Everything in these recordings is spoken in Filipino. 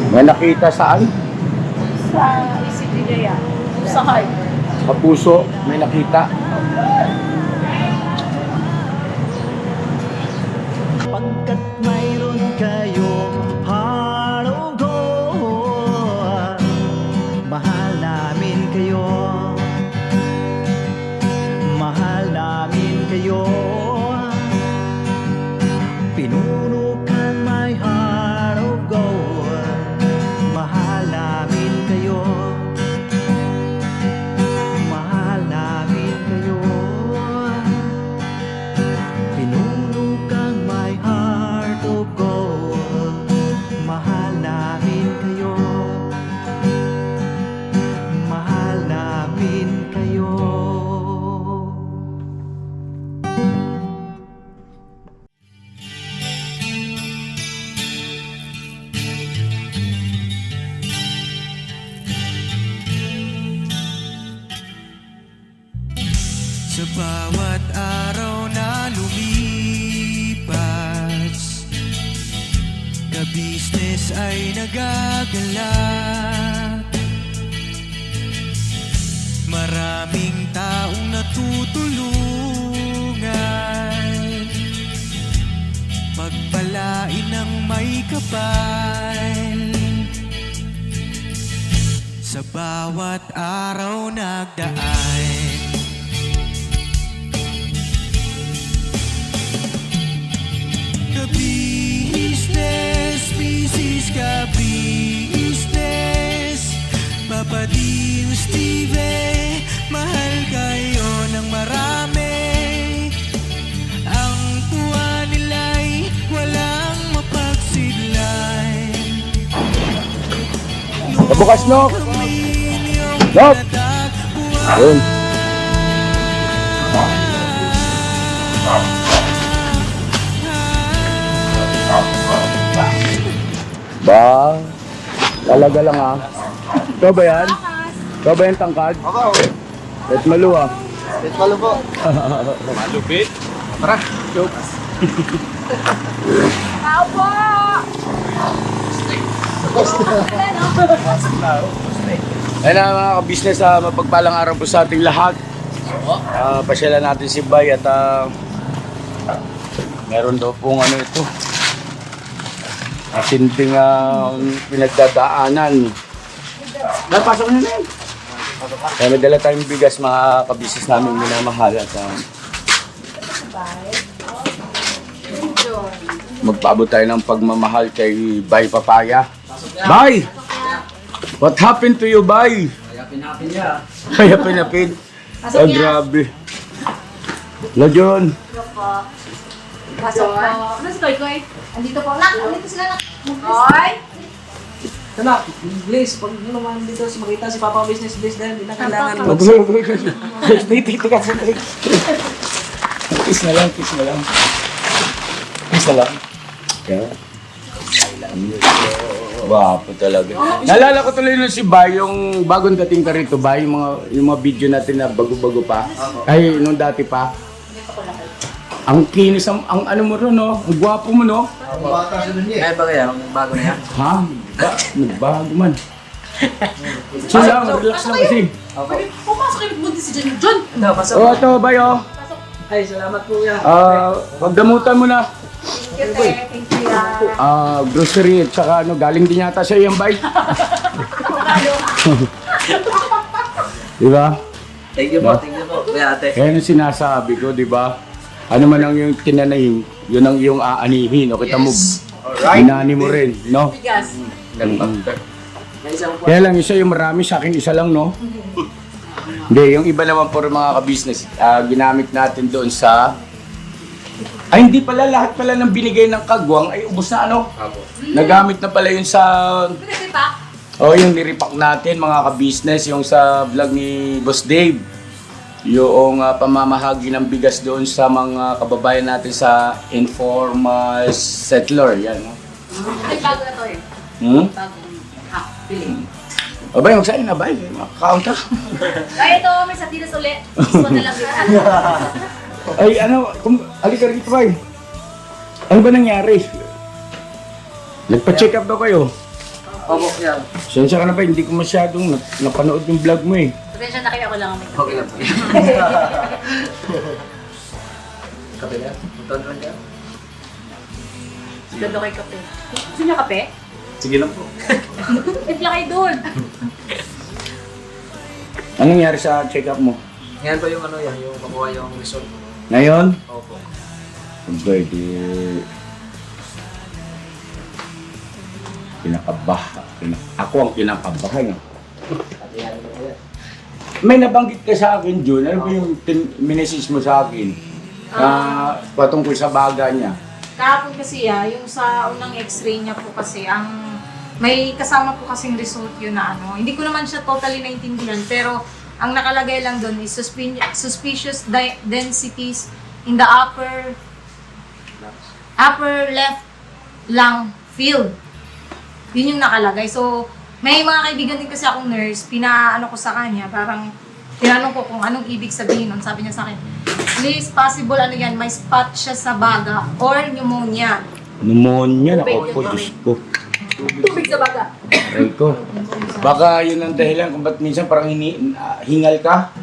May nakita saan? Sa Isidilea. Sa heart. Sa puso, may nakita. Pagkat mayroon kayong harugo, mahal namin kayo. Mahal namin kayo. Pinuno kang my heart of gold. Mahal namin kayo. Mahal namin kayo. Pinuno kang my heart of gold. Mahal namin kayo. Mahal namin kayo. Sa bawat araw na lumipas, ka-business ay nagagalak. Maraming taong natutulungan, pagpalain ng may kapal. Sa bawat araw nagdaan, ka-business, business ka-business, Papa Dio, Steve, mahal kayo ng marami. Ang tuwa nila'y walang mapagsidlay. Pabukas, Nok! Kami niyong Nok! natagpuan. Yun. Ba, talaga lang ah. Ikaw ba yan? Ikaw ba yung tangkad? Ako. Et malu ah. Wait, malo po. Malupit? Tara, jokes. Tao po! Ayun na mga ka-business, mapagpalang araw po sa ating lahat. Pasyalan natin si Bay at meron daw pong ano ito. Matinding pinagdadaanan. Napasok na yun. Kaya may dala tayong bigas mga ka-business namin minamahal at magpaabot tayo ng pagmamahal kay Bay Papaya. Bay! What happened to you, Bay? Yapin-yapin niya. Kaya pinapin. Pasok niya. Grabe. Lajon. Pasok po. Ano si Koy Koy? Andito po. Nak, andito sila nak. Koy! Tanak, please, pag naman dito makita si Papa Business, please dahil hindi na kailangan mo. Dito ka sa kiss na lang, kiss na lang. Kiss na lang. Yeah. Wapo talaga. Naalala ko tuloy nun si Bay, yung bagong dating ka rito, Bay, yung mga video natin na bago-bago pa. Ay, nung dati pa. Ang kinis, ang ano mo ron, no? Ang gwapo mo, no? Bata sa dunya. Kaya ba kaya, bago na yan? Ha? Nagbago man. So lang, relax lang kasi. Pumasok kayo buntis si John. John! No, pasok. O, ito, Bay, oh. Ay, salamat po yan. Pagdamutan mo na. Thank you. Grocery at saka ano, galing din yata siya yung Bay. Diba? Thank you po, kuya ate. Kaya nung sinasabi ko, di ba? Ano man ang yung tinanay, yun ang iyong aanihin. O kita mo, inani mo rin, no? Bigas. Kaya lang, isa yung marami, sa akin isa lang, no? Hindi, yung iba naman po mga ka-business, ginamit natin doon sa... Ay, hindi pala, lahat pala ng binigay ng kagwang ay ubos na, ano? Nagamit na pala yun sa... Pwede pa? Oh, yung niripak natin mga ka-business, yung sa vlog ni Boss Dave. Yung pamamahagi ng bigas doon sa mga kababayan natin sa informal settler. Yan. No? Ay, bago na to eh. Bago. Bili. Abay, magsain na ba? Makakount ka. Ay, ito, may sardinas ulit. Gusto na lang yun. Ay, ano, halika rito ba? Ano ba nangyari? Nagpa-check up daw kayo? Opo, yan. Sensya ka na ba? Hindi ko masyadong napanood yung vlog mo eh. Pasensya na kayo, ako lang ang may Okay lang po yan. Kape na? Punta naman dyan? Ganda kay kape. Gusto niyo kape? Sige lang po. Ipla kayo doon. Anong nangyari sa check-up mo? Ngayon pa yung ano yan, yung makuha yung result. Ngayon? Opo. Pwede. Kinakabaha. Ako ang kinakabahan. At yan po yan. May nabanggit ka sa akin, Jun. Ano ba yung message mo sa akin? Patungkol sa baga niya. Kahapon kasi yung sa unang x-ray niya po kasi, may kasama po kasing result yun na hindi ko naman siya totally naintindihan, pero ang nakalagay lang doon is suspicious densities in the upper left lung field. Yun yung nakalagay. So, may mga kaibigan din kasi akong nurse, pinaano ko sa kanya, parang tinanong ko kung anong ibig sabihin nun. Sabi niya sa akin, please, possible may spot siya sa baga or pneumonia. Pneumonia, Tubig, ako po, yung Diyos ko. Tubig sa baga. Aray ko. Baka yun ang dahilan kung ba't minsan parang hingal ka.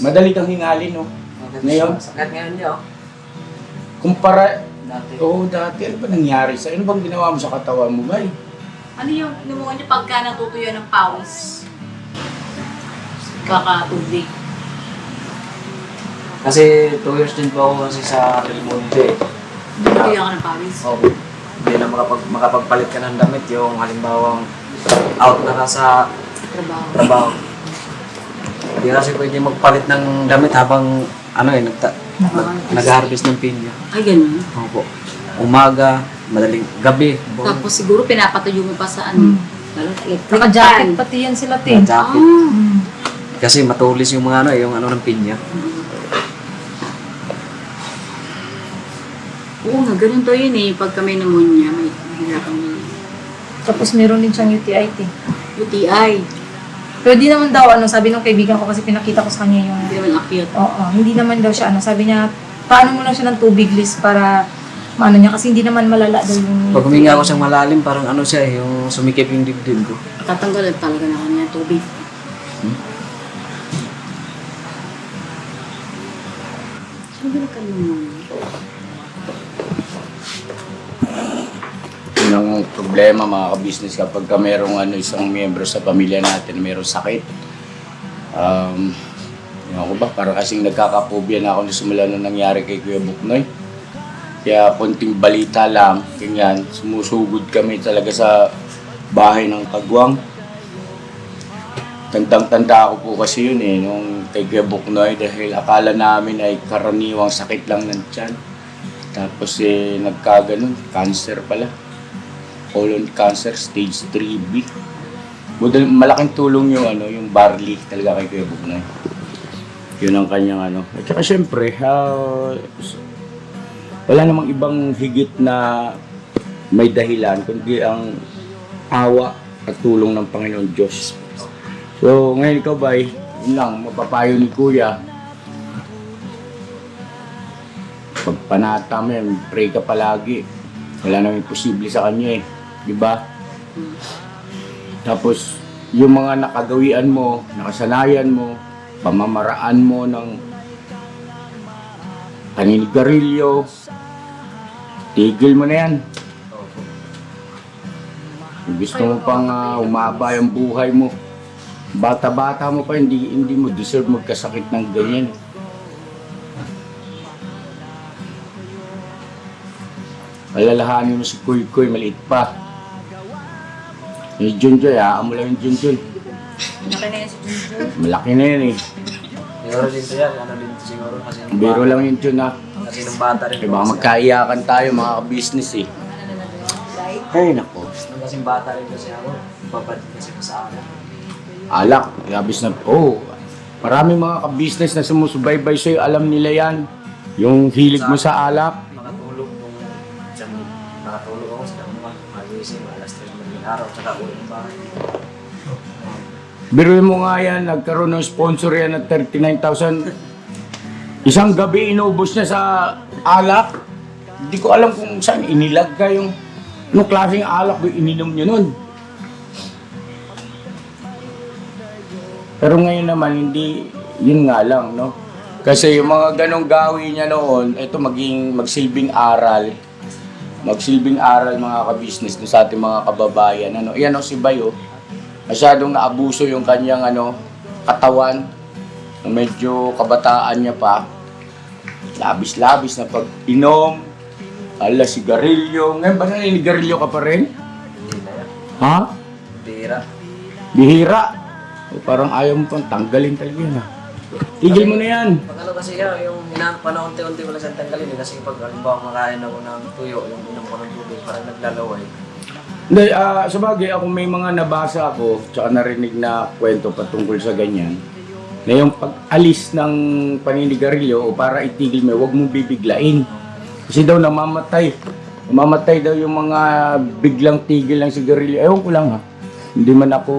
Madali kang hingalin, no? Ngayon? Sakat ngayon niya, oh. Kumpara, Dati. dati, ano ba nangyari sa ano bang ginawa mo sa katawan mo, bay? Ano yung pneumonia pagka natutuyo ng pawis? Kakatubig. Kasi 2 years din po ako kasi sa Belmonte. Natutuyo ka ng pawis? Opo. Hindi na makapagpalit ka ng damit yung halimbawang out na ka sa trabaho. Hindi kasi pwede magpalit ng damit habang nag-harvest ng pinya. Ay, ganun. Opo. Umaga, madaling gabi. Tapos siguro pinapatuyo mo pa sa electric Naka-jacket pati yan sila, te. Jacket. Kasi matulis yung mga yung ng pinya. Oo nga, ganun to yun eh. Pagka may pneumonia, may mahirapan yun. Tapos meron din siyang UTI, te. UTI, Pero di naman daw, sabi ng kaibigan ko kasi pinakita ko sa kanya yung... hindi naman acute. Oo, hindi naman daw siya, sabi niya, paano mo lang siya ng tubig list para maano niya, kasi hindi naman malala daw yung... Pag huminga ako siyang malalim, parang siya yung sumikip yung dibdib ko. Tatanggalan talaga na kanya tubig. Sabi ka naman. Yun ang problema mga ka-business kapag ka merong isang miyembro sa pamilya natin merong sakit. Yun ko ba, parang kasing nagkakapobia na ako na simula nung nangyari kay Kuya Buknoy. Kaya konting balita lang, ganyan, sumusugod kami talaga sa bahay ng Kagwang. Tandang-tanda ako po kasi yun nung kay Kuya Buknoy dahil akala namin ay karaniwang sakit lang ng tiyan. Tapos nagkaganon, cancer pala. Colon cancer, stage 3B. Malaking tulong yung barley talaga kay Kuya Buknoy. Yun ang kanyang At saka syempre, wala namang ibang higit na may dahilan kundi ang awa at tulong ng Panginoon Diyos. So, ngayon ikaw ba, yun lang, mapapayo ni Kuya. Pagpanata mo yan, pray ka palagi. Wala namang imposible sa kanya di ba? Tapos, yung mga nakagawian mo, nakasanayan mo, pamamaraan mo ng paninigarilyo, tigil mo na yan. Kung gusto mo pang umaba yung buhay mo, bata-bata mo pa, hindi mo deserve magkasakit ng ganyan. Alalahanin mo si Kuy, maliit pa. Yung Junjun, mo lang yung Junjun. Malaki na yan si Junjun. Malaki na yan Siguro din to yan, din to siguro kasi Biro lang yun Jun Kasi nung bata rin. Baka magkaiyakan tayo mga ka-business Ay nako. Nung kasing bata rin kasi ako, babad kasi ko sa akin. Alak, labis na. Maraming mga ka-business na sumusubaybay sa'yo, alam nila yan. Yung hilig mo sa alak. Nakatulog ako sa damuhan. Magising, alas 3 ng araw, tsaka uwi ng bahay. Biruin mo nga yan, nagkaroon ng sponsor yan ng 39,000. Isang gabi inubos niya sa alak. Hindi ko alam kung saan inilag ka yung anong klaseng alak yung ininom niyo nun. Pero ngayon naman, hindi, yun nga lang, no? Kasi yung mga ganong gawin niya noon, ito magsilbing aral. Magsilbing aral mga ka-business dun sa ating mga kababayan. Ano? Yan o si Bayo, masyadong naabuso yung kanyang katawan. Medyo kabataan niya pa. Labis-labis na pag-inom. Sigarilyo. Ngayon ba naninigarilyo ka pa rin? Hindi na yan. Ha? Tira. Bihira. Parang ayaw mo pang tanggalin talaga yan ha. Tigil mo na yan. Pag ano kasi yan, yung panahon-unti-unti ko lang siyang tanggalin. Kasi pag halimbawa makain ako ng tuyo, yung inom ko ng tubig, parang naglalaway. Hindi, sa bagay ako may mga nabasa ako, tsaka narinig na kwento patungkol sa ganyan, na yung pag-alis ng paninigarilyo o para itigil mo, huwag mong bibiglain. Kasi daw namamatay. Namamatay daw yung mga biglang tigil ng sigarilyo. Ewan ko lang ha. Hindi man ako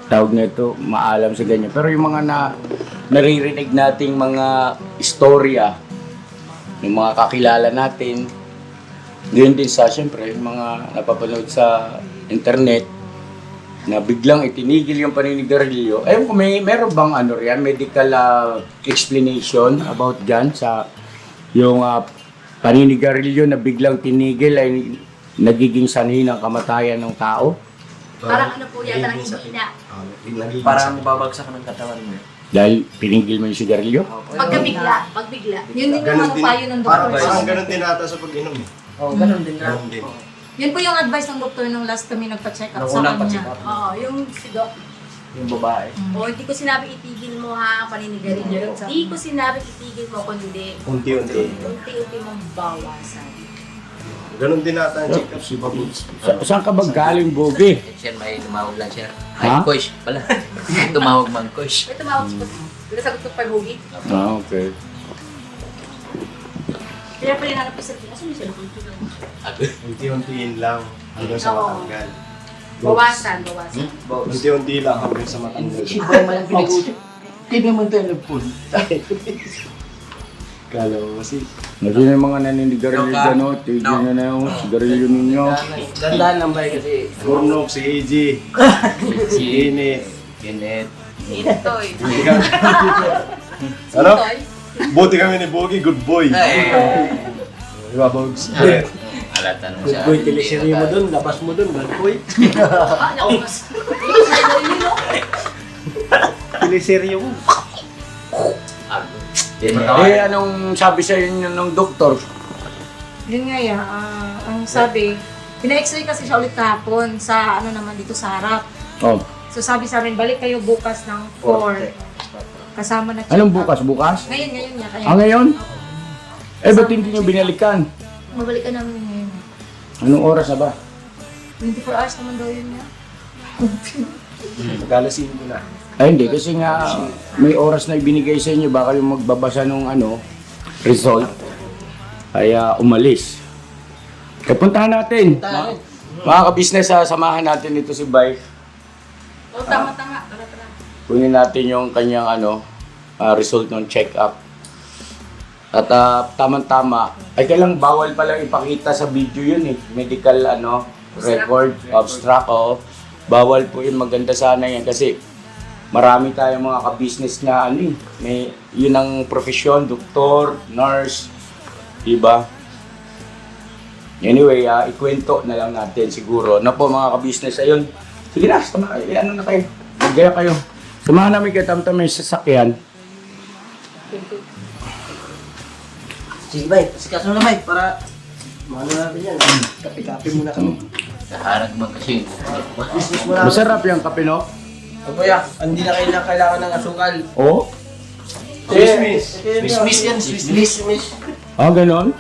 tawag na ito, maalam sa ganyan. Pero yung mga naririnig nating mga istorya, yung mga kakilala natin, ganyan din sa, siyempre, yung mga napapanood sa internet, na biglang itinigil yung paninigarilyo. Ayun ko, meron bang medical explanation about dyan sa yung paninigarilyo na biglang tinigil ay nagiging sanhi ng kamatayan ng tao? Parang ano po yata ng hihina. Parang babagsak ng katawan mo. Dahil pinigil mo yung sigarilyo? Pagbigla. Yun din yung mga payo ng doktor. Parang ganun din ata sa pag-inom eh. Oo, ganun din na. Ganun din. Yun po yung advice ng doktor nung last kami nagpa-check up Nung sa unang kanya. pa-check up. Oo, yung si Doc. Yung babae. O, hindi ko sinabi itigil mo ha ang paninigarilyo. Hindi ko sinabi itigil mo, kundi Unti-unti. unti-unti mong bawasan. Ganun din ata ang check-up si Babu. Saan ka ba galing, Bogi? Sir, may tumawag lang, sir. Ha? Ay, Kosh pala. Tumawag mang Kosh. May tumawag sa nasagot ko pag hugi. Okay. Kaya pala nanap ko sa asan yung cellphone ko? Unti-untiin lang hanggang sa Oo. matanggal. Bawasan. Unti-unti lang hanggang sa matanggal. Hindi mo telepon. Kala ko kasi. Kasi yung mga naninigarilyo dyan, no? Tigil na yung sigarilyo ninyo. Gandaan lang ba kasi Cornok, si AJ, si Init. Kinet. Itoy. Ano? Buti kami ni Bogi, good boy. Di ba, Bogs? Alatan mo siya. teleserye mo dun, labas mo dun, good boy. Teleserye mo. Anong sabi sa inyo ng doktor? Yun nga yan, ang sabi, pina-x-ray kasi siya ulit kahapon sa naman dito sa harap. Oh. So sabi sa amin, balik kayo bukas ng 4. Kasama na check Anong up. bukas? Bukas? Ngayon niya. Kaya Ngayon? Ba't hindi nyo binalikan? mabalikan namin ngayon. Anong oras na ba? 24 hours naman daw yun niya. Magalasin ko na. Ay hindi, kasi nga may oras na ibinigay sa inyo, baka yung magbabasa ng result, ay umalis. Kaya puntahan natin. Mga ka-business, samahan natin ito si Bay. O, tama. Tara. Kunin natin yung kanyang result ng check-up. At tama-tama, ay kailang bawal pala ipakita sa video yun eh. Medical record, abstract, bawal po yun, maganda sana yan kasi marami tayong mga ka-business na yun ang profesyon, doktor, nurse, diba? Anyway, ikwento na lang natin siguro. Po mga ka-business, ayun. Sige na, na kayo. Magaya kayo. Samahan namin kayo, tamtam may sasakyan. Sige, bay. Sikaso na, bay. Para maano natin yan. Kapi-kapi muna kami. Kaharag man kasi. Business mo na. Masarap yung kape, no? O, kuya, hindi na kailangan ng asukal. Oo. Christmas. Swiss yan, Swiss. Ganon?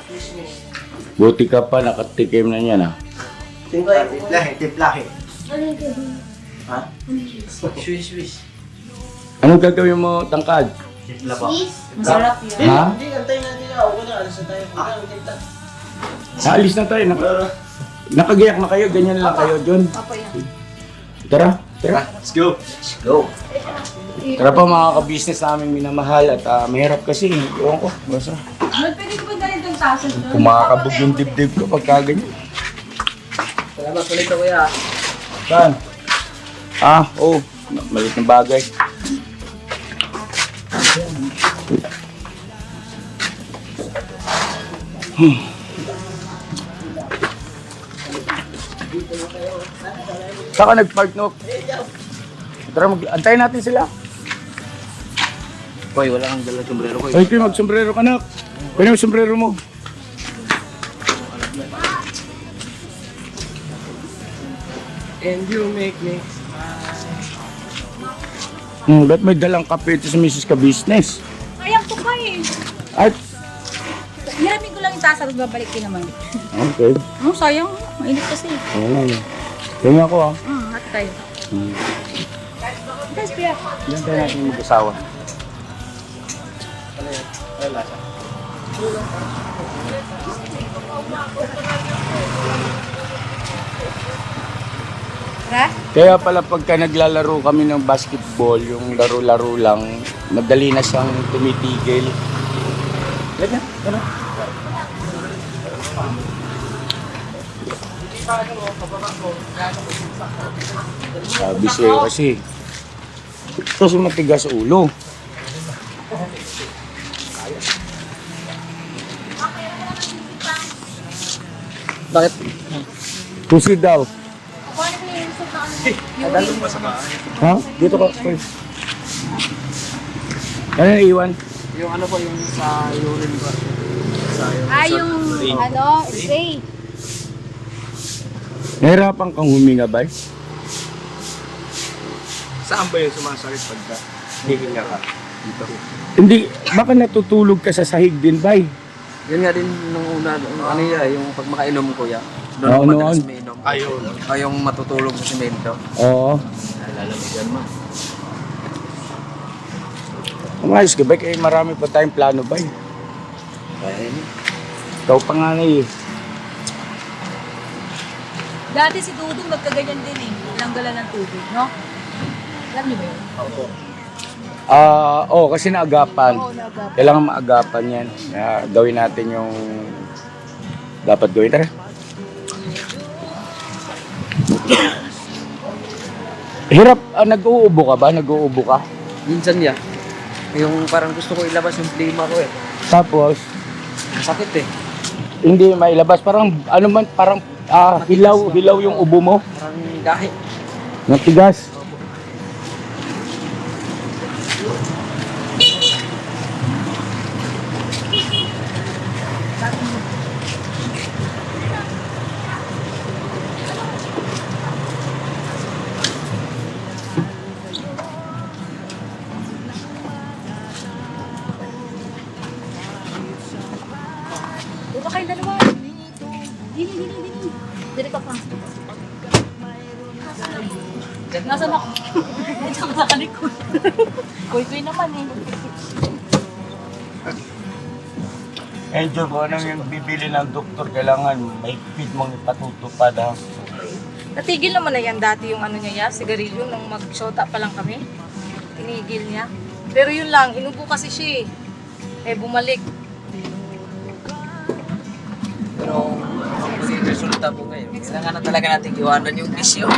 Buti ka pa, nakatikim na yan, Tingko eh. Tiplahe. Ha? Swiss. Anong gagawin mo, tangkad? Tipla pa. Masarap yan. Ha? Hindi, antayin natin na. Okay na, alas na tayo. Alis na tayo. Nakagayak na kayo, ganyan lang kayo, John. Apa yan. Tara. Let's go. Let's go. Tara pa mga ka-business namin minamahal at mahirap kasi. Ewan ko, basta. Pwede ko ba dahil itong tasan doon? Kumakabog yung dibdib ko pagka ganyan. Salamat ulit, kuya. Saan? Oo. Maliit na bagay. Saka nag-park no? Tara, antayin natin sila. Koy, wala kang dala sombrero, Koy. Ay, Kuya, mag-sombrero ka na. Pwede yung sombrero mo. And you make me... Ba't may dalang kape ito sa Mrs. Ka-Business? Sayang to ka eh. Ay, Hiramin ko lang yung tasa, tapos babalik din naman. okay. Oh, sayang. Mainit kasi. Oo. Tingnan ko ah. Hati tayo. Guys, Pia. Yan tayo natin mag-asawa. Ra? Kaya pala pagka naglalaro kami ng basketball, yung laro-laro lang, madali na siyang tumitigil. Ganyan, ganun. Sabi sa'yo kasi matigas ulo. Bakit? Pusi daw. Ha? Dito ka. Ano yung iwan? Yung ano po, yung sa urine ko. Yung spray. Nahirapan kang huminga ba? Saan ba yung sumasakit pagka hihinga ka? Dito. Hindi, baka natutulog ka sa sahig din ba? Yun nga din nung una, ano yung pag makainom ko ya. Oo, Doon ako madalas ano? may inom. Ayun. Yung matutulog sa semento. Oo. Lalamigan mo. Umayos ka ba? Kaya marami pa tayong plano ba? Kaya yun. Ikaw panganay eh. Dati si Dudong nagkaganyan din eh. Tinanggalan ng tubig, no? Alam niyo ba yun? Kasi naagapan. Oo, naagapan. Kailangan maagapan yan. Gawin natin yung dapat gawin. Tara. Hirap, nag-uubo ka ba? Nag-uubo ka? Minsan ya. Yung parang gusto ko ilabas yung plima ko eh. Tapos, Sakit eh. hindi mailabas. Parang, parang hilaw yung ubo mo. Parang gahi. Natigas. Dito kayo dalawa. Dini. Dili ka pa. Nasaan ako? Diyan sa kalikod. Kuy-kuy naman eh. Enjoy ko, anong yung bibili ng doktor, kailangan may feed mong ipatutupad ha. Natigil naman na yan dati yung ano niya, sigarilyo, nung mag-shota pa lang kami. Tinigil niya. Pero yun lang, inubo kasi siya eh. Bumalik. Pero yung resulta po ngayon, kailangan na talaga natin iwanan yung bisyo.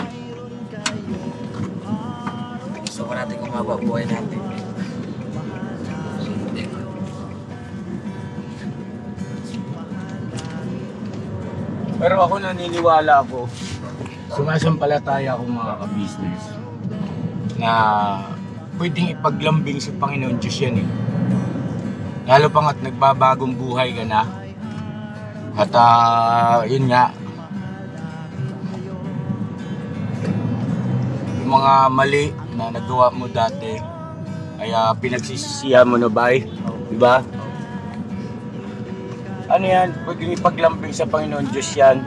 Gusto ko natin kumaba buhay natin. Pero ako naniniwala ako, sumasampalataya akong mga ka-business na pwedeng ipaglambing sa Panginoon Diyos yan eh. Lalo pa nga't nagbabagong buhay ka na. At yun nga, yung mga mali na nagawa mo dati ay pinagsisisihan mo na ba eh? Diba? Ano yan? Pwedeng ipaglambing sa Panginoon Diyos yan.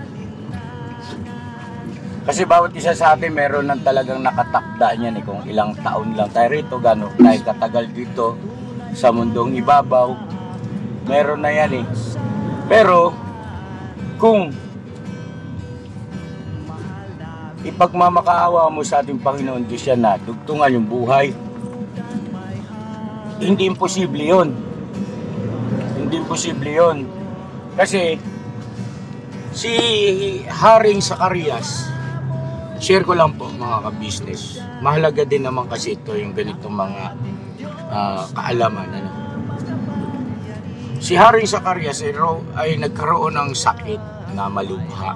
Kasi bawat isa sa atin meron ng talagang nakatakda niyan eh, kung ilang taon lang tayo rito, gano'n tayo katagal dito sa mundong ibabaw. Meron na yan eh. Pero kung ipagmamakaawa mo sa ating Panginoon Diyos yan na dugtungan yung buhay, hindi imposible yun. Hindi imposible yun. Kasi si Haring Zacarias, share ko lang po mga ka-business. Mahalaga din naman kasi ito yung ganitong mga kaalaman. Ano? Si Haring Zacarias ay nagkaroon ng sakit na malubha.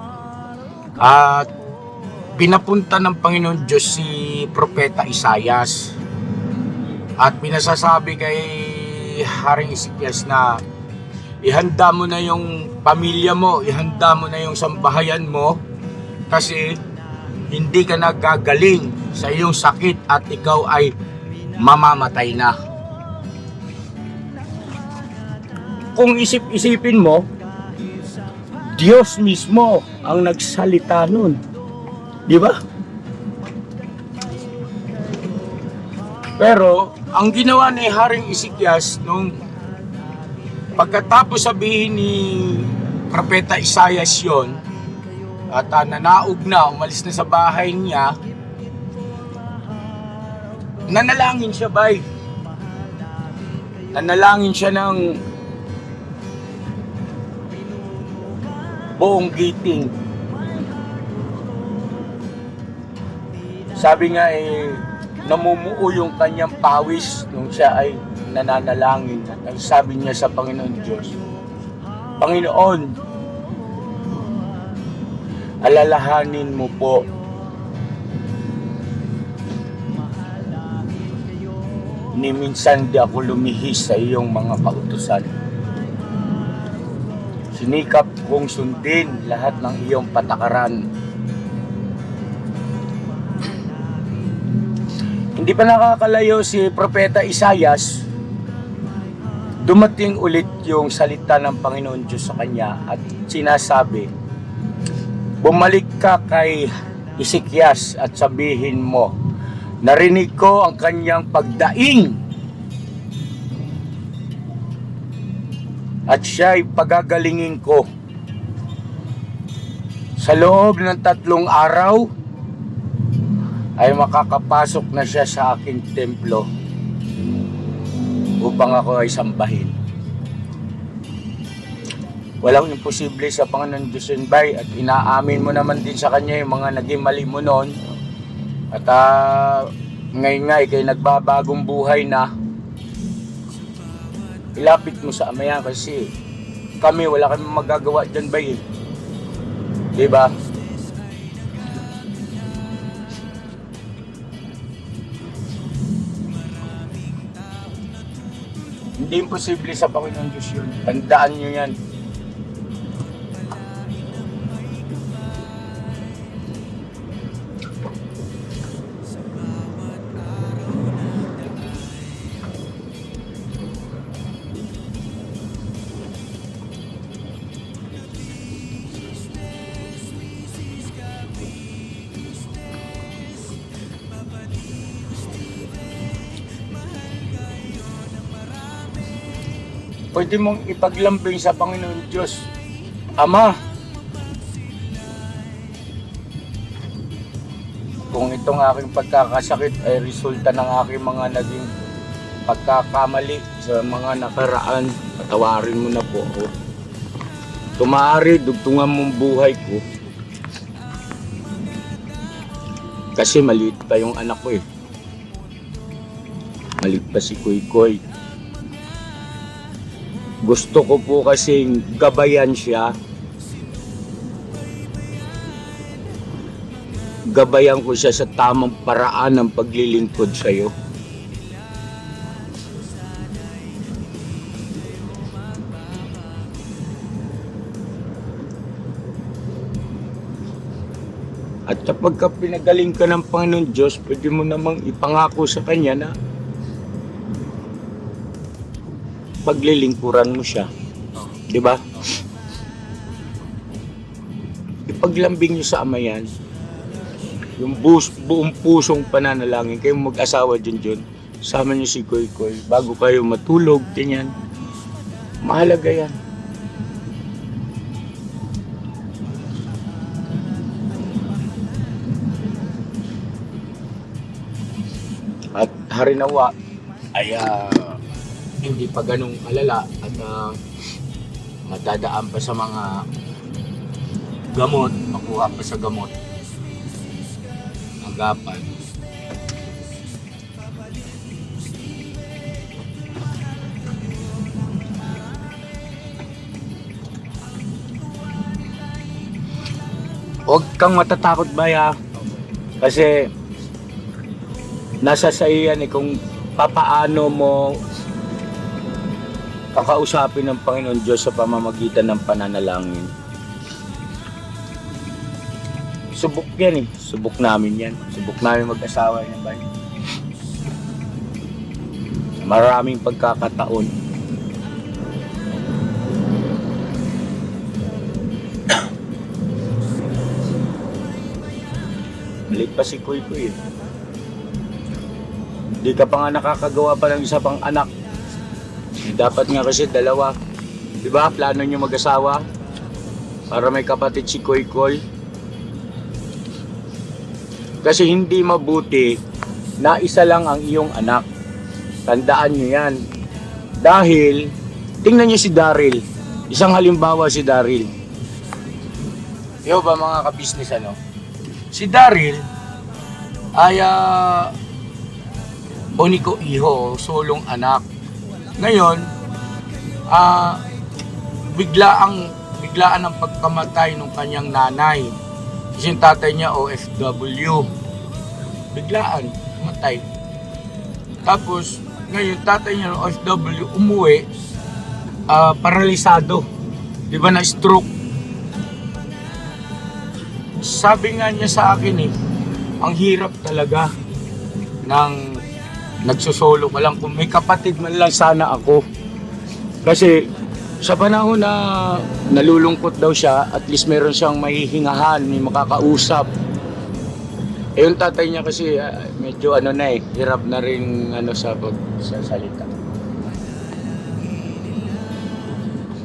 At pinapunta ng Panginoon Diyos si Propeta Isaias. At pinasasabi kay Haring Zacarias na ihanda mo na yung pamilya mo, ihanda mo na yung sambahayan mo kasi hindi ka nagagaling sa iyong sakit at ikaw ay mamamatay na. Kung isip-isipin mo, Diyos mismo ang nagsalita nun. Di ba? Pero, ang ginawa ni Haring Zacarias nung pagkatapos sabihin ni Propeta Isaias yon at nanaog na, umalis na sa bahay niya, nanalangin siya bay. Nanalangin siya ng buong giting. Sabi nga namumuo yung kanyang pawis nung siya ay nananalangin. At sabi niya sa Panginoon Diyos, Panginoon, alalahanin mo po ni minsan di ako lumihis sa iyong mga kautusan. Sinikap kong sundin lahat ng iyong patakaran. Hindi pa nakakalayo si Propeta Isaias, dumating ulit yung salita ng Panginoon Diyos sa kanya at sinasabi, bumalik ka kay Ezekias at sabihin mo, narinig ko ang kanyang pagdaing at siya'y pagagalingin ko. Sa loob ng 3 araw ay makakapasok na siya sa aking templo upang ako ay sambahin. Walang imposible sa Panginoon Diyos yun, bay, at inaamin mo naman din sa Kanya yung mga naging mali mo noon. At ngayon nga, ikay nagbabagong buhay na. Ilapit mo sa Ama yan kasi kami, wala kami magagawa dyan, bay. Diba? Hindi imposible sa Panginoon Diyos yun. Tandaan nyo yan. Pwede mong ipaglambing sa Panginoon Diyos, Ama, kung itong aking pagkakasakit ay resulta ng aking mga naging pagkakamali sa mga nakaraan, patawarin mo na po ako. Tumaari, dugtungan mong buhay ko. Kasi maliit pa yung anak ko eh. Maliit pa si Kuy Koy. Gusto ko po kasing gabayan siya. Gabayan ko siya sa tamang paraan ng paglilingkod sa iyo. At kapag ka pinagaling ka ng Panginoon Diyos, pwede mo namang ipangako sa Kanya na paglilingkuran mo siya. Diba? Ipaglambing niyo sa Ama yan. Yung buong pusong pananalangin. Kayong mag-asawa dyan. Sama niyo si Koy Koy. Bago kayo matulog, ganyan. Mahalaga yan. At harinawa ay hindi pa ganong kalala at madadaan pa sa mga gamot, makuha pa sa gamot. agapan. Huwag kang matatakot ba ya? Kasi nasa sa iyan kung papaano mo kakausapin ng Panginoon Diyos sa pamamagitan ng pananalangin. Subok yan Subok namin yan. Subok namin mag-asawa yan ba? Maraming pagkakataon. Malit pa si Kuy Kuy. Hindi ka pa nga nakakagawa pa ng isa pang anak. Dapat nga kasi dalawa. Diba? Plano nyo mag-asawa para may kapatid si Kuy Kuy. Kasi hindi mabuti na isa lang ang iyong anak. Tandaan nyo yan. Dahil, tingnan nyo si Daryl. Isang halimbawa si Daryl. Yo ba mga kabisnes Si Daryl ay uniko iho, sulong anak. Ngayon, biglaan ang pagkamatay ng kanyang nanay. Kasi yung tatay niya OFW. Biglaan, matay. Tapos, ngayon tatay niya ng OFW umuwi, paralisado. Di ba na stroke? Sabi nga niya sa akin ang hirap talaga ng nagsusolo ka lang. Kung may kapatid man lang sana ako. Kasi sa panahon na nalulungkot daw siya, at least meron siyang mahihingahan, may makakausap. Yung tatay niya kasi medyo hirap na rin sa salita.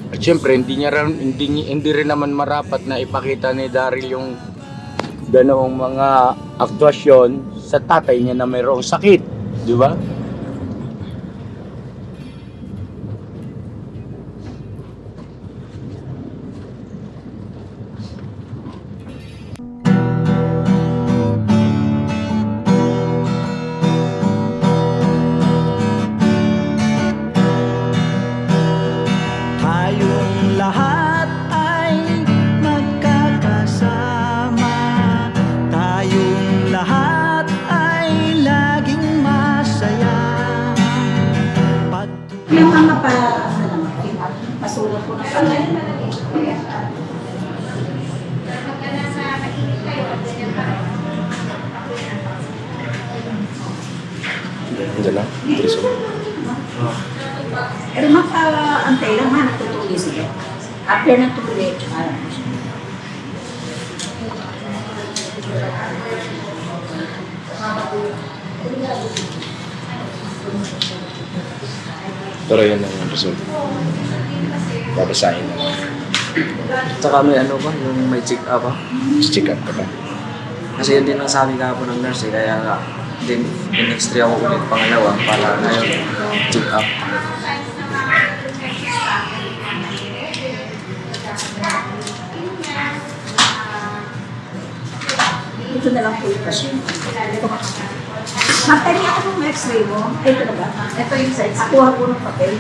At syempre, hindi rin naman marapat na ipakita ni Daryl yung ganoong mga aktwasyon sa tatay niya na mayroong sakit, di ba? Tayong lahat ay magkakasama. Tayong lahat ay laging masaya. Yung mga masulat ko na pala. Pero maka-antay lang natutuli sila. After natutuli, Pero yan ang result. Babasahin na. Tsaka may yung may check up Check up ka ba? Kasi yun din ang sabi ka po ng nurse kaya nga din in-extra ako ulit pangalawa para ngayon check up. ito na lang po yung pasyon. Matay niya ako ng x-ray mo. Ito na ba? Ito yung size. Akuha po ng papel.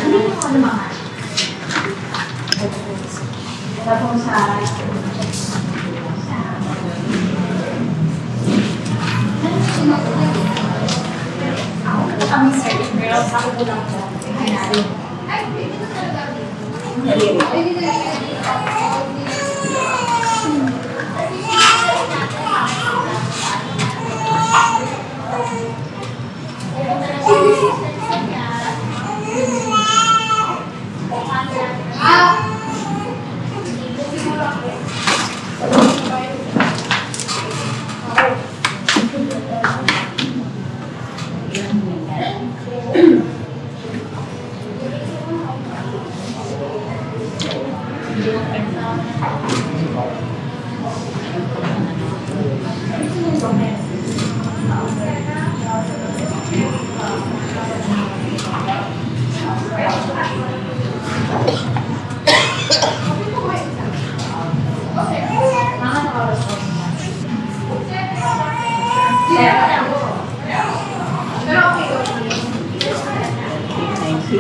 Hindi mo ano mga. Tapos sa... Ako po kami service girls. Ako po lang po.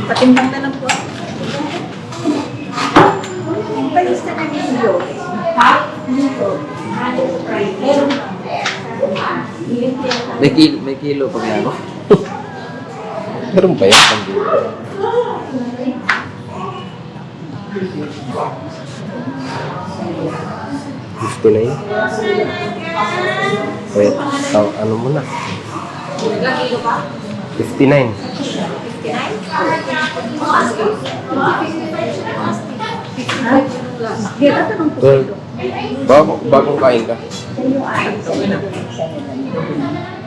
Patimbang na lang po. May kilo pag yan. Meron pa yan? Pandi. Wait, ano mo na? Ilang kilo pa? 59. 59? Bagong kain ka.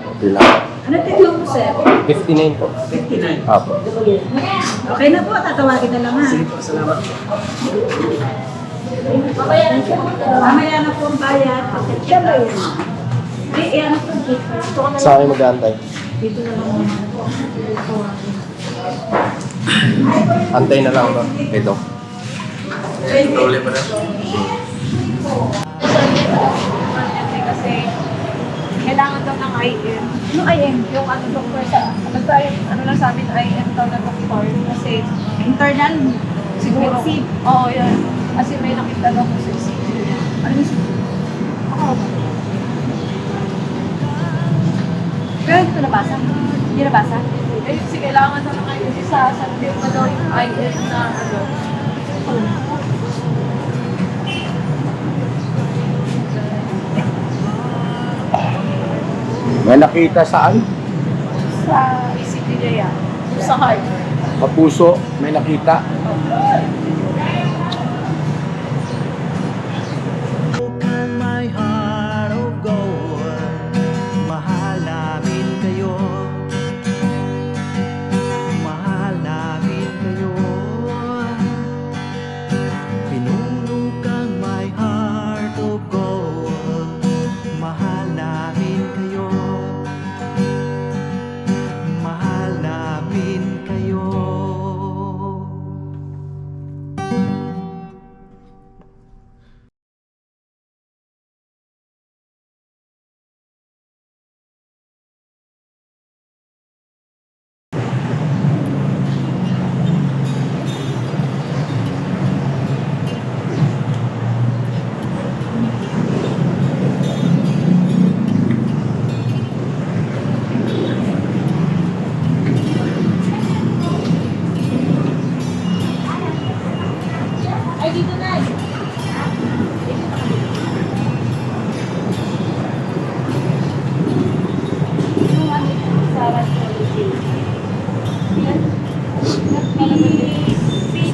Okay lang. Ano titulo mo, sir? 59 po. 59. Apo. Okay na po, tatawagin na lang ha. Sige po, salamat. Mamaya na po ang bayad. Siya ba yun? Ano po? Sa akin mag-aantay. Dito na lang. Antay na lang, no? Ito. Problema na. Kasi kailangan daw ng IM. Ano IM? Yung ano doktor sa, ano lang sa amin IM daw na doktor. Kasi internal siguro. Oo, yun. Kasi may nakita daw ko sa ECG niya. Ano yung ako? Pero hindi ko nabasa. Hindi nabasa? Eh, kasi kailangan daw ng IM. Sa film na daw yung IM na ano. May nakita saan? Sa ECG niya yan. Sa heart. Kapuso, may nakita. My heart of gold, mahal namin kayo, mahal namin kayo. Pinuno kang my heart of gold, mahal namin kayo, mahal namin kayo.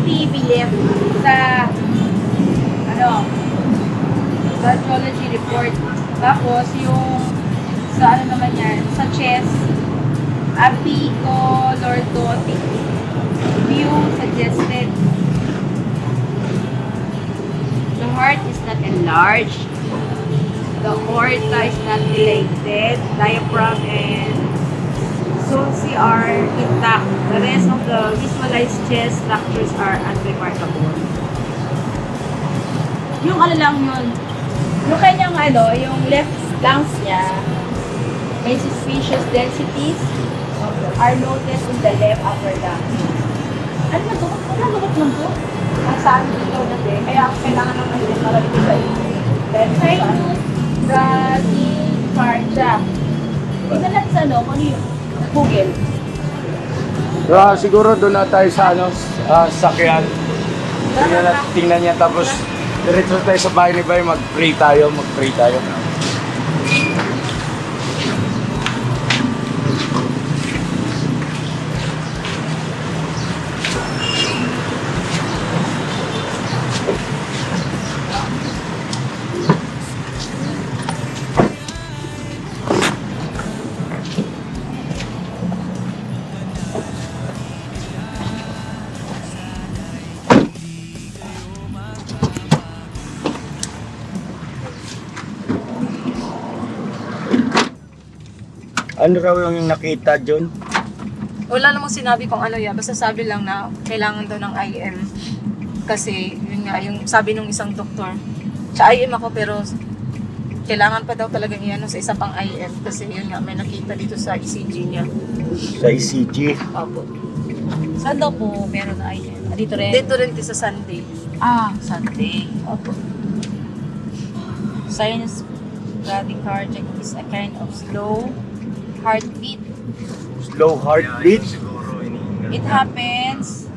PTBF sa ano radiology report. Tapos yung sa ano naman yan, sa chest, apicolordotic view suggested. The heart is not enlarged. The aorta is not dilated. Diaphragm and sulci are intact. The rest of the visualized chest structures are unremarkable. Yung ano lang yun, yung kanyang ano, yung left lungs niya, may suspicious densities are noted in the left upper lungs. Ano na to? Ano na to? Ang saan dito natin, kaya kailangan naman din para dito sa left side. Bradycardia. Tingnan natin sa ano, kung ano yung Google. So, siguro doon na tayo sa ano, sakyan. Tingnan niya tapos diretso tayo sa bahay ni Bay, mag-pray tayo. Ano raw yung nakita, John? Wala namang sinabi kung ano yan. Basta sabi lang na kailangan daw ng IM. Kasi, yun nga, yung sabi nung isang doktor. Sa IM ako, pero kailangan pa daw talaga iyan sa isa pang IM. Kasi yun nga, may nakita dito sa ECG niya. Sa ECG. Opo. Saan daw po meron na item? Dito rin? Dito rin sa Sunday. Sunday. Opo. Sinus bradycardia is a kind of slow heartbeat. Slow heartbeat. It happens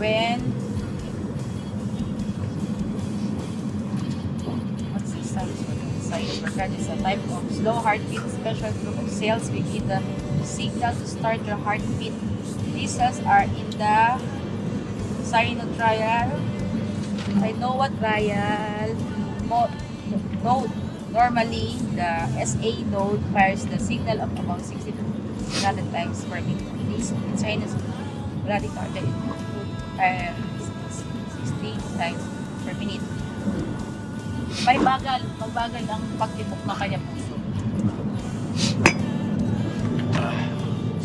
when what's the sinus bradycardia is a type of slow heartbeat, special group of cells within the signal to start your heartbeat. These cells are in the sinoatrial node. Normally, the SA node fires the signal of about 60 to 100 times per minute. This sinus bradycardia is 60 times per minute. Mabagal ang pagtibok ng kanyang puso.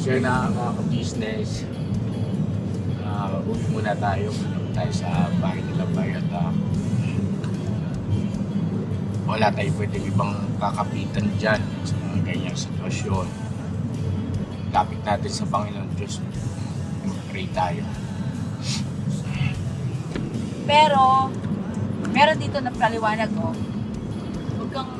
Share na mga ka-business. Uwi muna tayo sa bahay nila Bay at wala tayo pwedeng ibang kakapitan dyan sa mga ganyang sitwasyon. Lapit natin sa Panginoon Diyos. Mag-pray tayo. Pero, meron dito na paliwanag, oh. Huwag kang,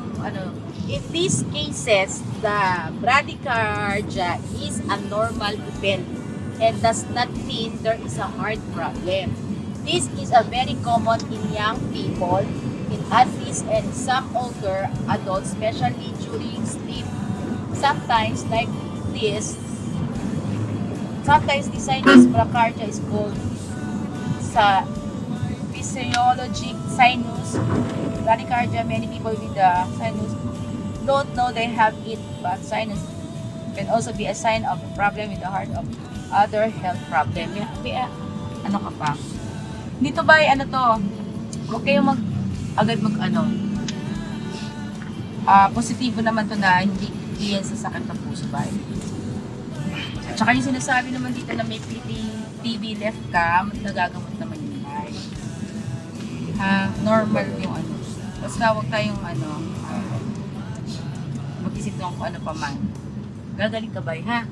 in these cases, the bradycardia is a normal event and does not mean there is a heart problem. This is a very common in young people, in athletes, and some older adults, especially during sleep. Sometimes, like this, sometimes the sinus bradycardia is called sa physiologic sinus bradycardia. Many people with the sinus don't know they have it, but sinus can also be a sign of a problem with the heart of other health problem. Ano ka pa? Dito ba to? Huwag kayong agad positibo naman to na hindi yan sa sakit ng puso ba? At saka yung sinasabi naman dito na may TB left ka, nagagamot naman yun. Normal yung basta huwag tayong mag-isip ng kung ano pa man. Gagaling ka ba, ha?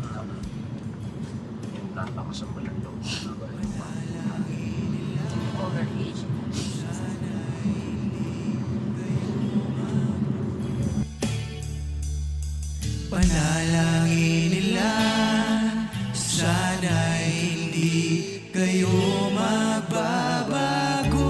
Over age. Panalangin nila, sana'y hindi kayo magbabago.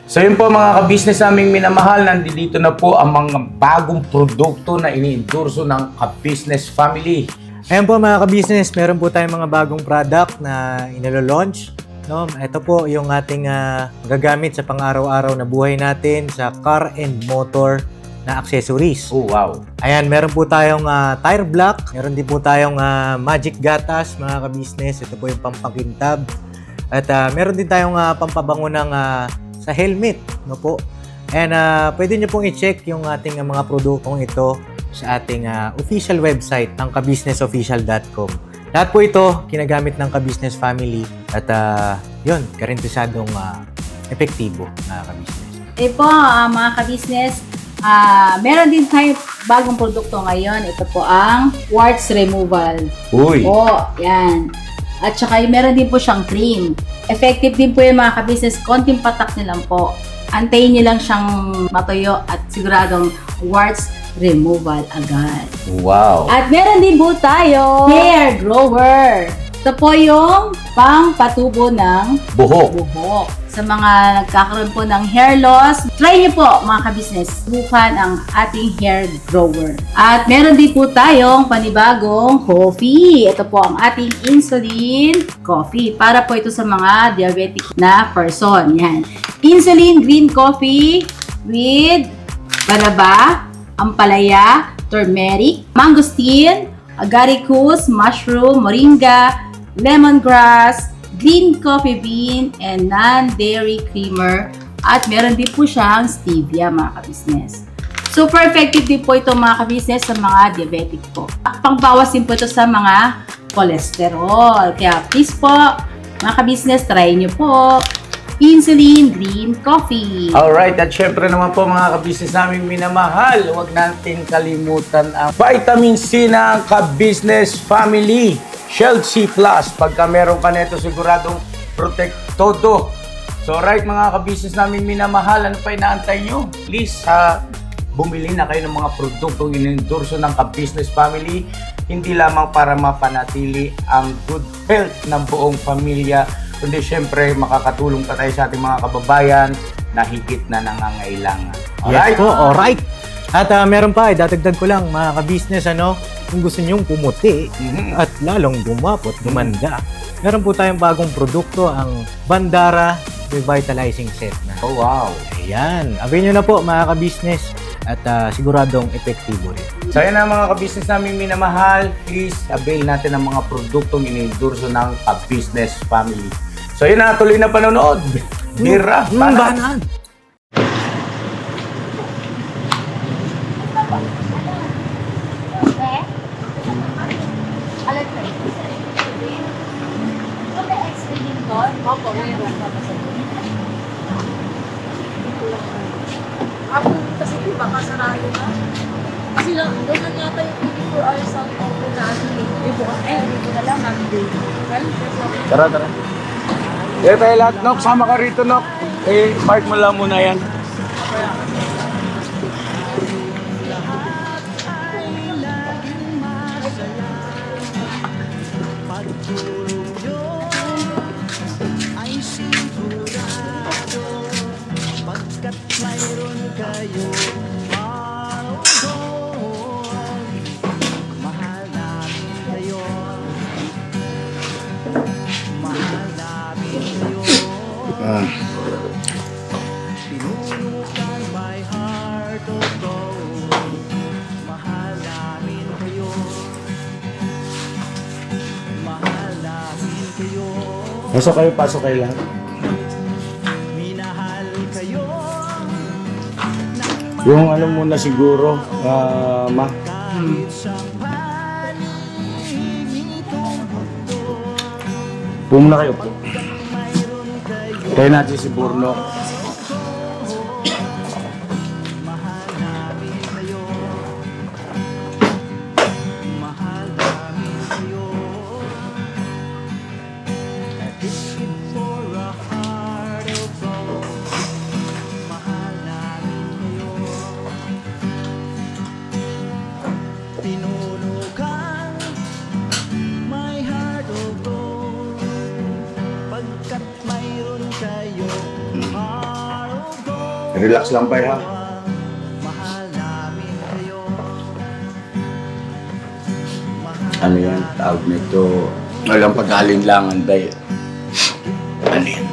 So yun po mga ka-business naming minamahal, nandito na po ang mga bagong produkto na ini-endorso ng ka-business family. Ayan po mga ka-business, meron po tayong mga bagong product na inilo-launch. No? Ito po yung ating magagamit sa pang-araw-araw na buhay natin sa car and motor na accessories. Oh wow! Ayan, meron po tayong tire block, meron din po tayong magic gatas mga ka-business. Ito po yung pampakintab. At meron din tayong pampabango ng sa helmet, no po. And pwede nyo pong i-check yung ating mga produktong ito sa ating official website ng kabusinessofficial.com. Lahat po ito kinagamit ng ka-business family at yun, garantisadong epektibo na ka-business. Po, mga ka-business, meron din tayong bagong produkto ngayon. Ito po ang warts removal. Uy! Yan. At saka meron din po siyang cream. Effective din po yung mga ka-business. Konting patak niyo lang po. Antayin niyo lang siyang matuyo at siguradong warts removal agad. Wow! At meron din po tayo hair grower. Ito po yung pang-patubo ng buhok. Sa mga nagkakaroon po ng hair loss, try niyo po mga ka-business, subukan ang ating hair grower. At meron din po tayong panibagong coffee. Ito po ang ating insulin coffee. Para po ito sa mga diabetic na person. Yan. Insulin green coffee with banaba, ampalaya, turmeric, mangosteen, agaricus, mushroom, moringa, lemongrass, green coffee bean, and non-dairy creamer. At meron din po siyang stevia mga ka-business. Super effective din po ito mga ka-business sa mga diabetic po. pangbawas din po ito sa mga cholesterol. Kaya please po, mga ka-business, try nyo po Insulin Green Coffee. Alright, at syempre naman po mga ka-business namin minamahal, huwag natin kalimutan ang vitamin C ng ka-business family, Shield C+. Pagka meron ka nito, siguradong protect todo. So right mga ka-business namin minamahal, ano pa inaantay nyo? Please, bumili na kayo ng mga produktong inendorso ng ka-business family, hindi lamang para mapanatili ang good health ng buong pamilya, kundi syempre makakatulong pa tayo sa ating mga kababayan na higit na nangangailangan. Yes po, alright. At meron pa, dadagdag ko lang mga ka-business, kung gusto nyong pumuti at lalong gumapot, gumanda, meron po tayong bagong produkto, ang Bandara Revitalizing Set na. Oh wow! Ayan, avail nyo na po mga ka-business at siguradong epektibo rin. So yan ang mga ka-business namin minamahal, please avail natin ang mga produktong inendorso ng ka-business family. So yun na, tuloy na panonood. Bira, Banaan! Opo, meron. Ako kasi baka sarado na. Kasi lang, doon lang yata yung 24 hours ang open na bukas. Dito na lang namin dito. Tara, tara. Eh, tayo lahat, Nok. Sama ka rito, Nok. Eh, park mo lang muna yan. Pasok kayo lahat. Yung ano muna siguro, ma. Pumuna kayo po. Tayo natin si Burno. Relax lang pa ha. Ano yan? Tawag nito. Walang pag-alinlangan ba yun? Ano yan?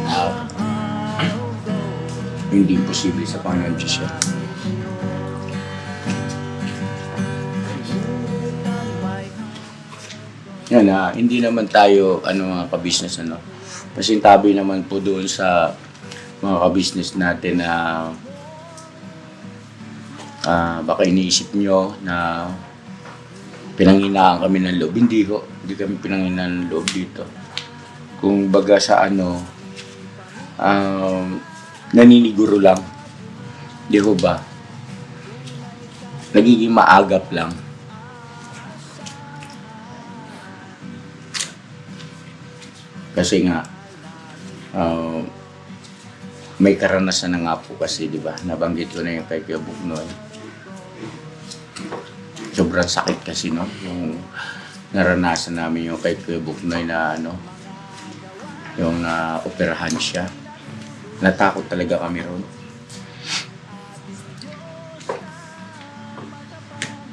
Hindi imposible sa Panginoon Diyos yan. Yan hindi naman tayo mga ka-business pasintabi naman po doon sa mga ka-business natin na baka iniisip nyo na pinanghinaan kami ng loob. Hindi kami pinanghinaan ng loob dito. Kung baga sa naniniguro lang. Di ho ba? Nagiging maagap lang. Kasi nga, may karanasan na nga po kasi, di ba? Nabanggit ko na yung kay Kuya Buknoy. Sobrang sakit kasi, no? Yung naranasan namin yung kay Kuya Buknoy na, yung operahan siya. Natakot talaga kami ron.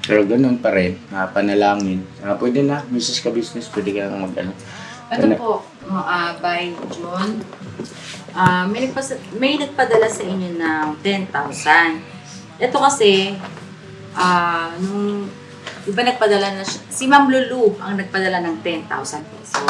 Pero ganun pa rin, panalangin. Pwede na, Mrs. Ka-Business, pwede ka lang Ito po, by June, may nagpadala sa inyo ng 10,000. Ito kasi, nung iba nagpadala na siya, si Ma'am Lulu ang nagpadala ng 10,000 pesos.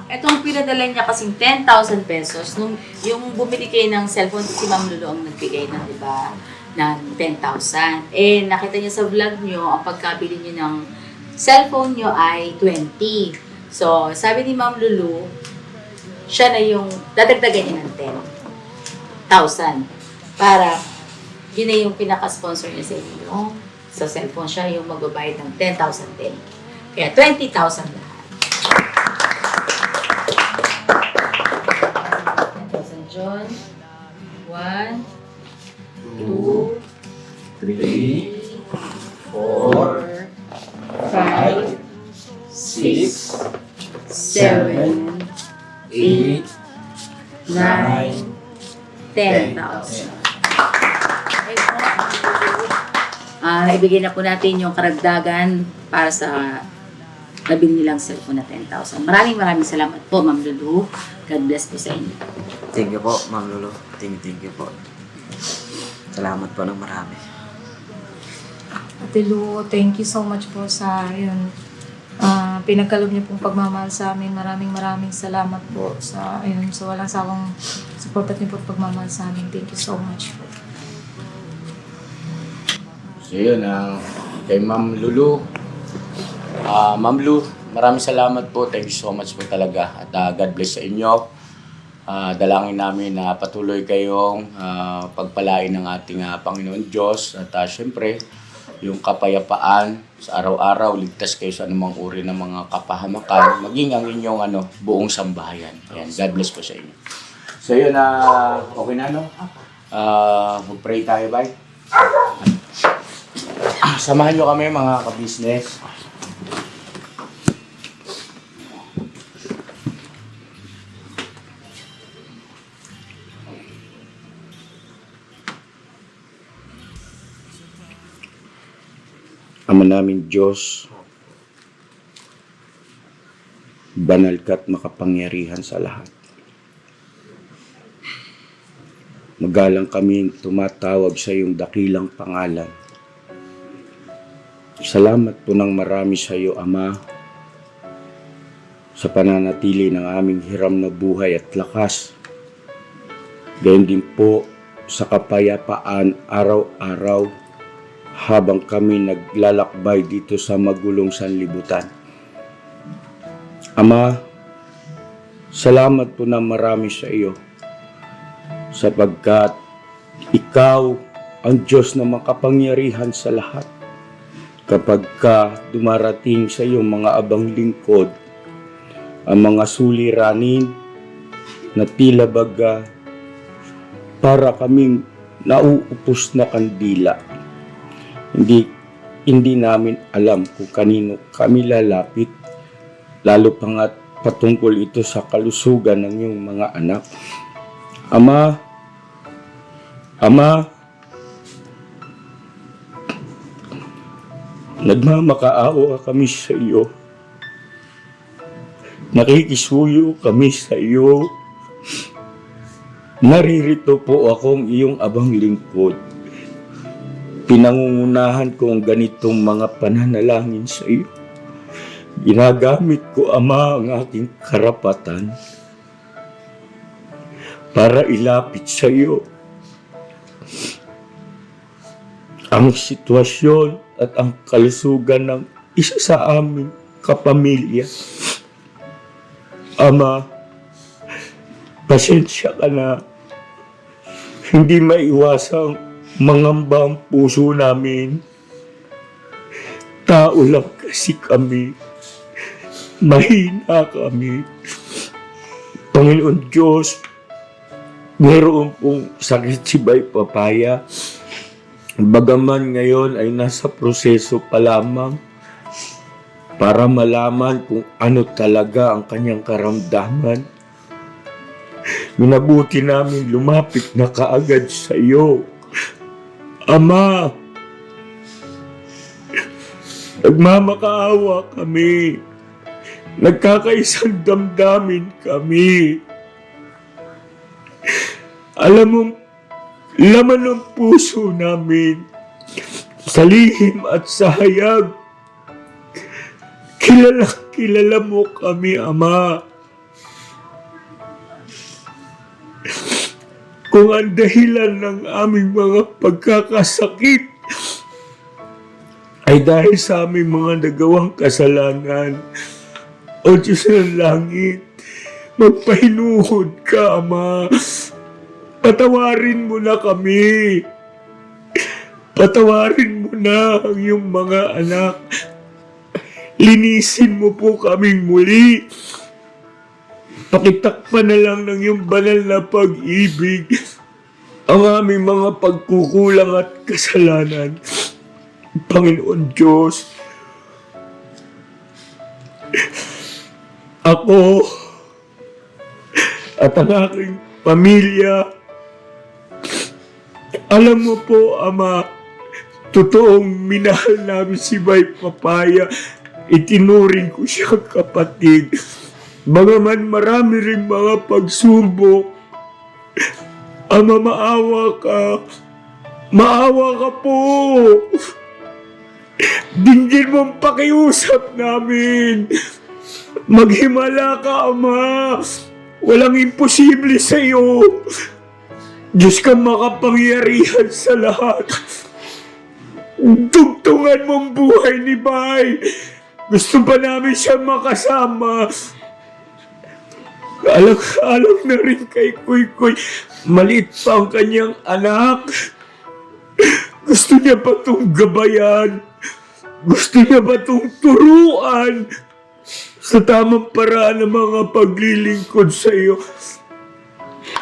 Itong pinadala niya kasing 10,000 pesos, yung bumili kayo ng cellphone, si Ma'am Lulu ang nagbigay na, di ba? ng 10,000. Eh, nakita niyo sa vlog niyo, ang pagkabili niyo ng cellphone niyo ay 20. So, sabi ni Ma'am Lulu, siya na yung dadagdagan niya ng 10,000 para yun na yung pinaka-sponsor niya sa inyo. Sa cellphone siya yung magbabayad ng 10,000 din. Kaya 20,000 lahat. 10,000 John. 1, 2, 3, 4, 5, 6, 7, 8, 9, 10,000. Naibigay na po natin yung karagdagan para sa nabili nilang cellphone na 10,000. Maraming salamat po, Ma'am Lulu. God bless po sa inyo. Thank you po, Ma'am Lulu. Thank you po. Salamat po ng marami. Ate Lu, thank you so much po sa yun. Pinagkalob niyo pong pagmamahal sa amin. Maraming salamat po sa ayun. So walang sawang support at niyo po pagmamahal sa amin. Thank you so much po. So yun, kay Ma'am Lulu. Ma'am Lu, maraming salamat po. Thank you so much po talaga. At God bless sa inyo. Dalangin namin na patuloy kayong pagpalain ng ating Panginoon Diyos. At syempre, yung kapayapaan sa araw-araw, ligtas kayo sa anumang uri ng mga kapahamakan, maging ang inyong buong sambahayan. Ayan, God bless po sa inyo. So yun, okay na, no? Mag-pray tayo, bye. Samahan nyo kami, mga ka-business. Ama namin Diyos, banal ka't makapangyarihan sa lahat. Magalang kami tumatawag sa iyong dakilang pangalan. Salamat po ng marami sa iyo, Ama, sa pananatili ng aming hiram na buhay at lakas. Gayon din po sa kapayapaan araw-araw habang kami naglalakbay dito sa magulong sanlibutan. Ama, salamat po ng marami sa iyo sapagkat ikaw ang Diyos na makapangyarihan sa lahat. Kapag dumarating sa iyong mga abang lingkod, ang mga suliranin na tila baga para kaming nauupos na kandila. Hindi namin alam kung kanino kami lalapit, lalo pa nga patungkol ito sa kalusugan ng iyong mga anak. Ama, nagmamakaawa kami sa iyo. Nakikisuyo kami sa iyo. Naririto po akong iyong abang lingkod. Pinangungunahan ko ang ganitong mga pananalangin sa iyo. Ginagamit ko, Ama, ang aking karapatan para ilapit sa iyo ang sitwasyon at ang kalusugan ng isa sa aming kapamilya. Ama, pasensya ka na. Hindi maiwasang mangamba ang puso namin. Tao lang kasi kami. Mahina kami. Panginoon Diyos, meron pong sakit si Bay Papaya. Bagaman ngayon ay nasa proseso pa lamang para malaman kung ano talaga ang kanyang karamdaman. Minabuti namin lumapit na kaagad sa iyo. Ama, nagmamakaawa kami. Nagkakaisang damdamin kami. Alam mo, laman ng puso namin, sa lihim at sa hayag, kilala mo kami, Ama. kung ang dahilan ng aming mga pagkakasakit ay dahil sa aming mga nagawang kasalanan. O Diyos ng langit, magpahinuhod ka, Ama. Patawarin mo na kami. Patawarin mo na ang iyong mga anak. Linisin mo po kaming muli. Pakitakpan na lang ng iyong banal na pag-ibig ang aming mga pagkukulang at kasalanan. Panginoon Diyos, ako at ang aking pamilya, alam mo po, Ama, totoong minahal namin si Bay Papaya. Itinuring ko siyang kapatid. Bagaman marami rin mga pagsubok, Ama, maawa ka. Maawa ka po. Dinggin mong pakiusap namin. Maghimala ka, Ama. Walang imposible sa iyo. Diyos ka makapangyarihan sa lahat. Tugtungan mong buhay ni Bay. Gusto pa namin siya makasama. Alam na rin kay Kuy Kuy, maliit pa ang kanyang anak. Gusto niya ba itong gabayan? Gusto niya ba itong turuan sa tamang paraan ng mga paglilingkod sa iyo?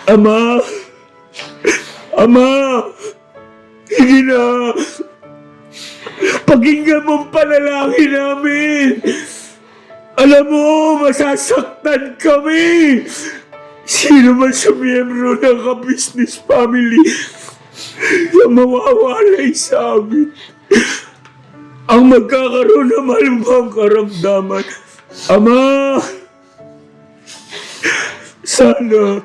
Ama! Ama! Hindi na! Pakinggan mong panalangin namin! Alam mo, masasaktan kami! Sino man sa miyembro ng ka-business family na mawawalay sa amin ang magkakaroon ng malubhang karamdaman. Ama, sana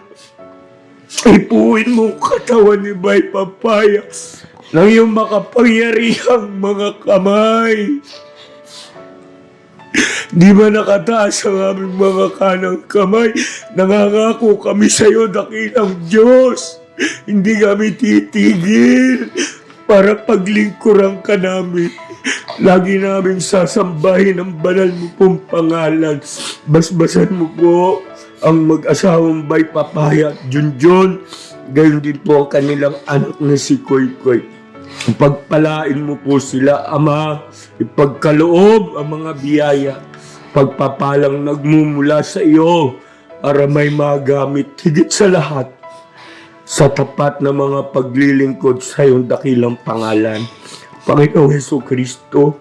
ipuin mo katawan ni Bay Papaya ng iyong makapangyarihang mga kamay. Di ba nakataas ang aming mga kanang kamay? Nangangako kami sa iyo, dakilang Diyos. Hindi kami titigil para paglingkuran ka namin. Lagi namin sasambahin ang banal mo pong pangalan. Basbasan mo po ang mag-asawang Bay Papaya at Junjun. Gayon din po ang kanilang anak na si Koy Koy. Pagpalain mo po sila, Ama. Ipagkaloob ang mga biyaya. Pagpapalang nagmumula sa iyo para may magamit higit sa lahat sa tapat na mga paglilingkod sa iyong dakilang pangalan. Panginoong Jesucristo,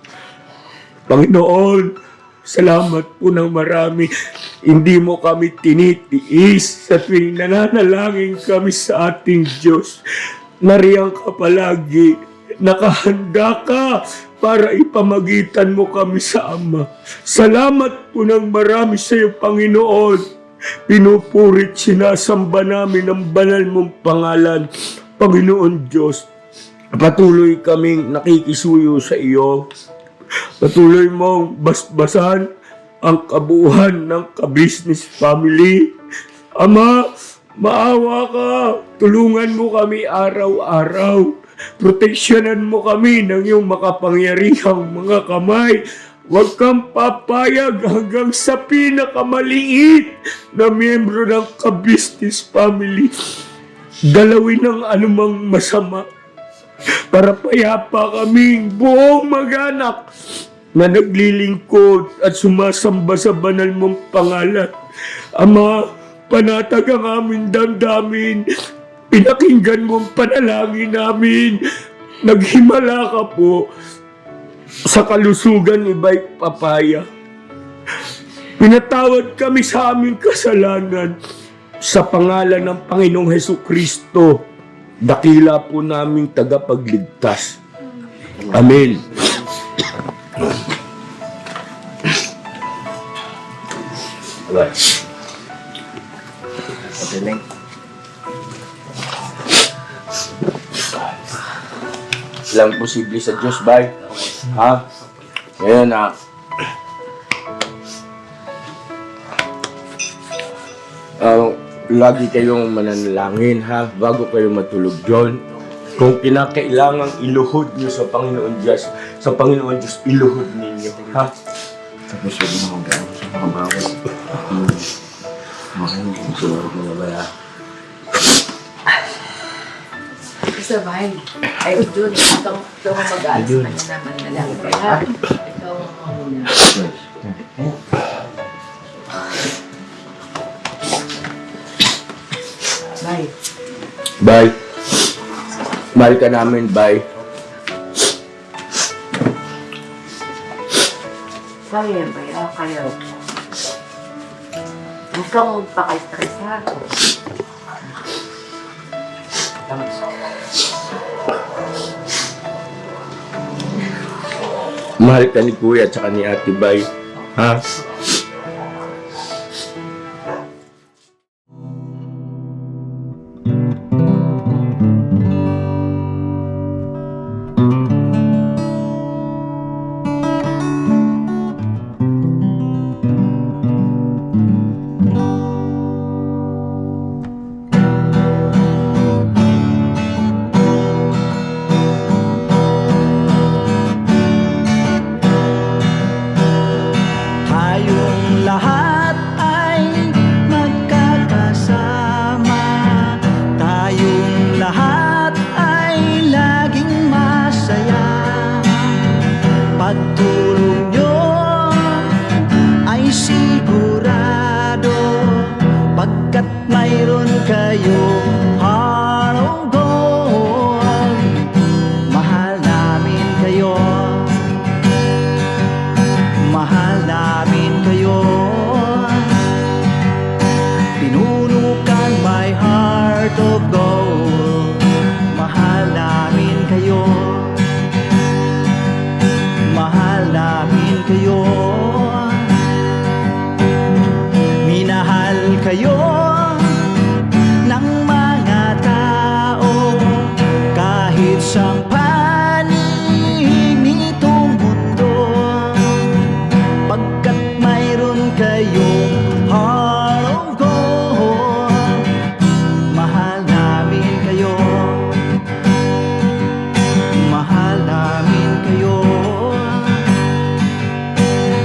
Panginoon, salamat po ng marami. Hindi mo kami tinitiis sa tuwing nananalangin kami sa ating Diyos. Nariyan ka palagi, nakahanda ka para ipamagitan mo kami sa Ama. Salamat po ng marami sa iyo, Panginoon. Pinupurit, sinasamba namin ang banal mong pangalan. Panginoon Diyos, patuloy kaming nakikisuyo sa iyo. Patuloy mong basbasan ang kabuuan ng ka-business family. Ama, maawa ka. Tulungan mo kami araw-araw. Proteksyonan mo kami ng iyong makapangyarihang mga kamay. Huwag kang papayag hanggang sa pinakamaliit na miyembro ng ka-business family dalawin ng anumang masama para payapa kaming buong mag-anak na naglilingkod at sumasamba sa banal mong pangalan. Ama, panatag ang aming damdamin. Pinakinggan mo ang panalangin namin. Naghimala ka po sa kalusugan ni Bay Papaya. Pinatawad kami sa aming kasalanan sa pangalan ng Panginoong Jesucristo. Dakila po naming tagapagligtas. Amen. Padaling. Walang posible sa Diyos, Bay. Ha? Ngayon, lagi kayong mananalangin ha, bago kayo matulog John. Kung kinakailangang iluhod nyo sa Panginoon Diyos, iluhod ninyo, ha? Tapos huwag mo mag-ano sa mga bawal. Susunod mo na ba yan? Sabay. Ay, Jun, ikaw mag-aalas na niya naman na lang. Kaya, ikaw muna. Bye. Bye. Mahal ka namin, bye. Kaya ba yan? Kaya. Huwag kang magpaka-stress ha. Mahal ka ni Kuya at saka ni Ate Bay, ha? Tayong lahat ay magkakasama. Tayong lahat ay laging masaya. Pagtulong nyo ay sigurado, pagkat mayroon kayo heart of gold. Mahal namin kayo. Mahal namin kayo. Pinuno kang my heart of gold. Mahal namin kayo. Mahal namin kayo. Minahal kayo ng mga tao kahit sang panig nitong mundo, pagkat mayroon kayong heart of gold. Mahal namin kayo. Mahal namin kayo.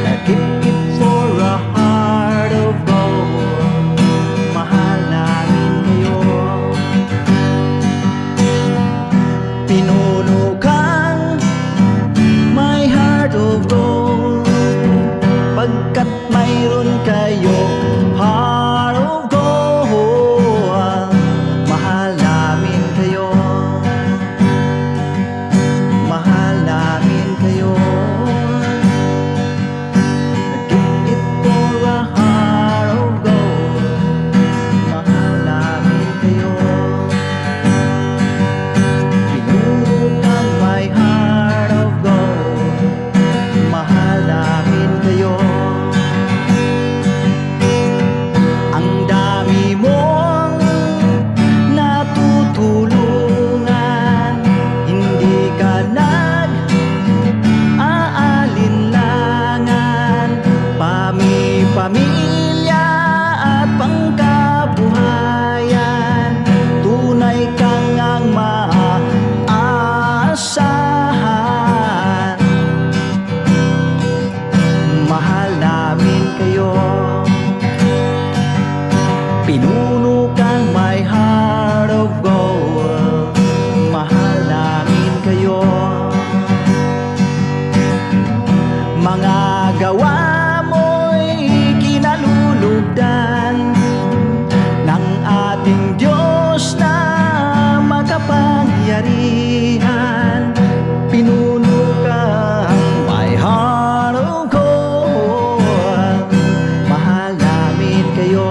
Nag-give it for a heart of gold. Mahal namin kayo. Pinuno kang my heart of gold, pagkat mayroon kayo heart of gold. Mahal namin kayo. Mahal namin kayo. Nag-give it for a heart of gold. Mahal namin kayo. Pinuno kang my heart of gold. Mahal namin kayo. Ang dami mong natutulungan, hindi ka nag-aalinlangan. Pamilya at pangkabuhayan, tunay kang ang maaasahan. Mahal namin kayo. Pinuno kang my heart of gold. Mahal namin kayo. Mga gawa mo'y kinalulugdan ng ating Diyos na makapangyarihan. Pinuno kang my heart of gold. Mahal namin kayo.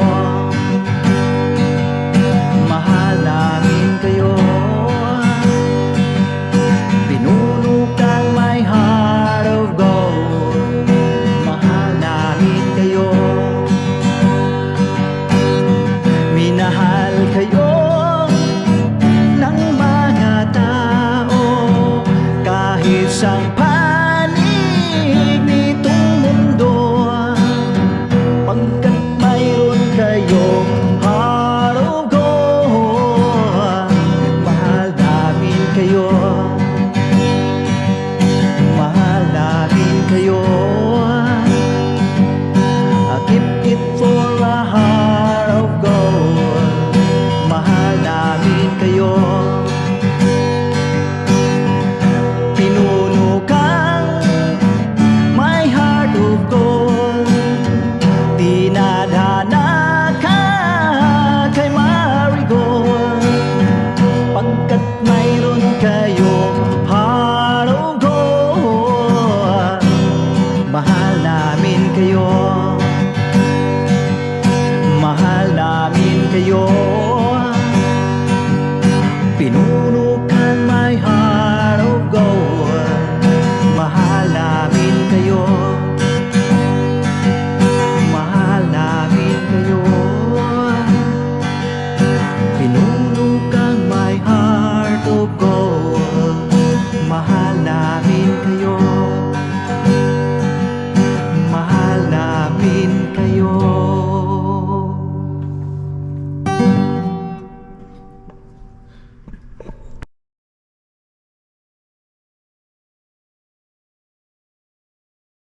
namin kayo